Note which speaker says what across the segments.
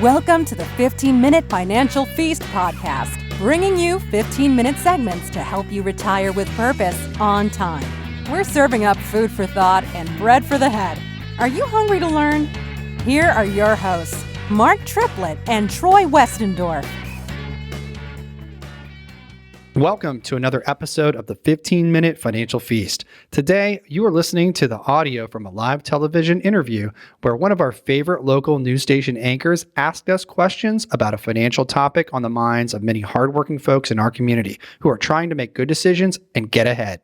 Speaker 1: Welcome to the 15-Minute Financial Feast podcast, bringing you 15-minute segments to help you retire with purpose on time. We're serving up food for thought and bread for the head. Are you hungry to learn? Here are your hosts, Mark Triplett and Troy Westendorf.
Speaker 2: Welcome to another episode of the 15-Minute Financial Feast. Today, you are listening to the audio from a live television interview where one of our favorite local news station anchors asked us questions about a financial topic on the minds of many hardworking folks in our community who are trying to make good decisions and get ahead.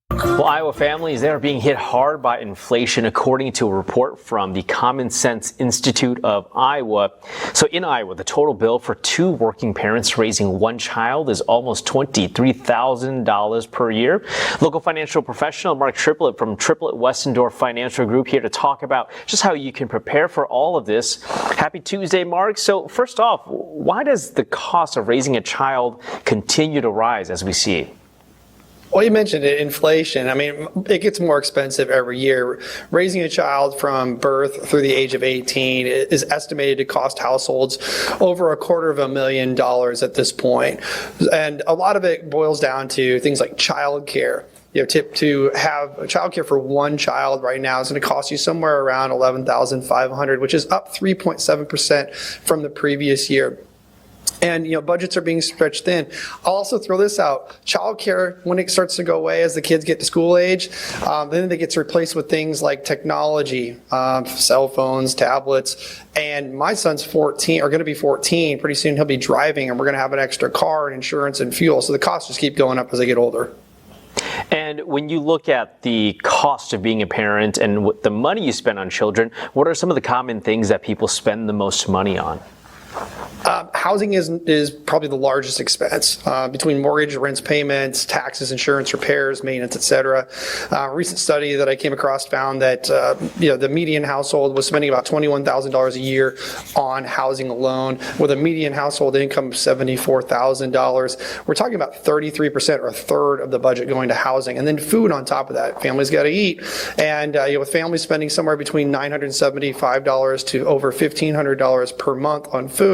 Speaker 3: Well, Iowa families, they are being hit hard by inflation, according to a report from the Common Sense Institute of Iowa. So in Iowa, the total bill for two working parents raising one child is almost $23,000 per year. Local financial professional Mark Triplett from Triplett-Westendorf Financial Group here to talk about just how you can prepare for all of this. Happy Tuesday, Mark. So first off, why does the cost of raising a child continue to rise as we see?
Speaker 4: Well, you mentioned it, inflation. I mean, it gets more expensive every year. Raising a child from birth through the age of 18 is estimated to cost households over $250,000 at this point. And a lot of it boils down to things like childcare. To have childcare for one child right now is going to cost you somewhere around $11,500, which is up 3.7% from the previous year. And, budgets are being stretched thin. I'll also throw this out. Childcare, when it starts to go away as the kids get to school age, then it gets replaced with things like technology, cell phones, tablets. And my son's 14, or going to be 14. Pretty soon he'll be driving, and we're going to have an extra car and insurance and fuel. So the costs just keep going up as they get older.
Speaker 3: And when you look at the cost of being a parent and what the money you spend on children, what are some of the common things that people spend the most money on?
Speaker 4: Housing is probably the largest expense between mortgage, rents, payments, taxes, insurance, repairs, maintenance, etc. A recent study that I came across found that the median household was spending about $21,000 a year on housing alone, with a median household income of $74,000. We're talking about 33% or a third of the budget going to housing, and then food on top of that. Families got to eat, and with families spending somewhere between $975 to over $1,500 per month on food.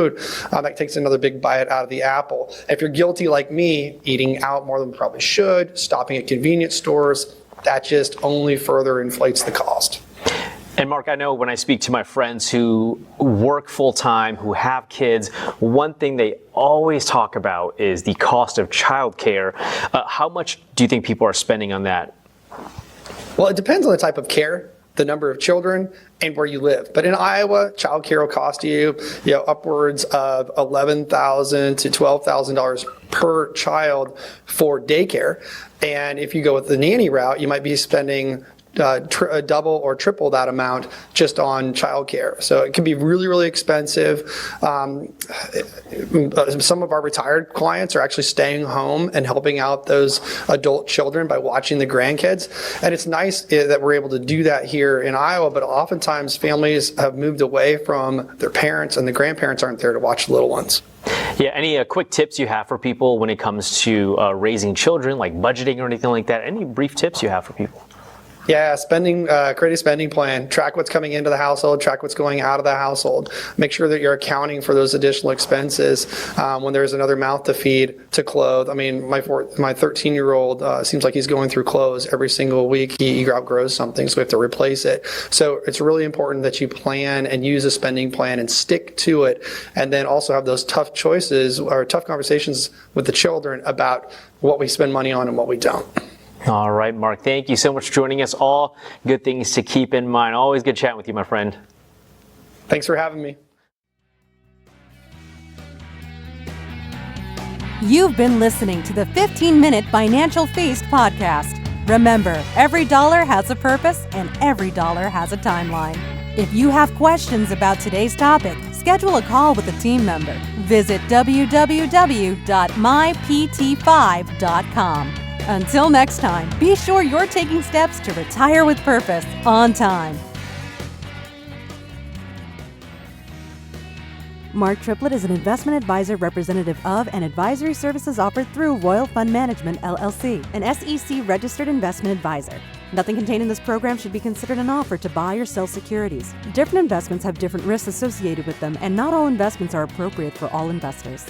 Speaker 4: That takes another big bite out of the apple. If you're guilty like me, eating out more than we probably should, stopping at convenience stores, that just only further inflates the cost.
Speaker 3: And Mark, I know when I speak to my friends who work full-time, who have kids, one thing they always talk about is the cost of childcare. How much do you think people are spending on that?
Speaker 4: Well, it depends on the type of care, the number of children, and where you live. But in Iowa, child care will cost you, upwards of $11,000 to $12,000 per child for daycare. And if you go with the nanny route, you might be spending double or triple that amount just on childcare. So it can be really, really expensive. Some of our retired clients are actually staying home and helping out those adult children by watching the grandkids. And it's nice that we're able to do that here in Iowa, but oftentimes families have moved away from their parents and the grandparents aren't there to watch the little ones.
Speaker 3: Yeah, any quick tips you have for people when it comes to raising children, like budgeting or anything like that? Any brief tips you have for people?
Speaker 4: Yeah, create a spending plan, track what's coming into the household, track what's going out of the household. Make sure that you're accounting for those additional expenses when there's another mouth to feed, to clothe. I mean, my 13-year-old seems like he's going through clothes every single week. He outgrows something, so we have to replace it. So it's really important that you plan and use a spending plan and stick to it, and then also have those tough choices or tough conversations with the children about what we spend money on and what we don't.
Speaker 3: All right, Mark, thank you so much for joining us. All good things to keep in mind. Always good chatting with you, my friend.
Speaker 4: Thanks for having me.
Speaker 1: You've been listening to the 15-Minute Financial Feast podcast. Remember, every dollar has a purpose and every dollar has a timeline. If you have questions about today's topic, schedule a call with a team member. Visit www.mypt5.com. Until next time, be sure you're taking steps to retire with purpose on time. Mark Triplett is an investment advisor representative of and advisory services offered through Royal Fund Management, LLC, an SEC-registered investment advisor. Nothing contained in this program should be considered an offer to buy or sell securities. Different investments have different risks associated with them, and not all investments are appropriate for all investors.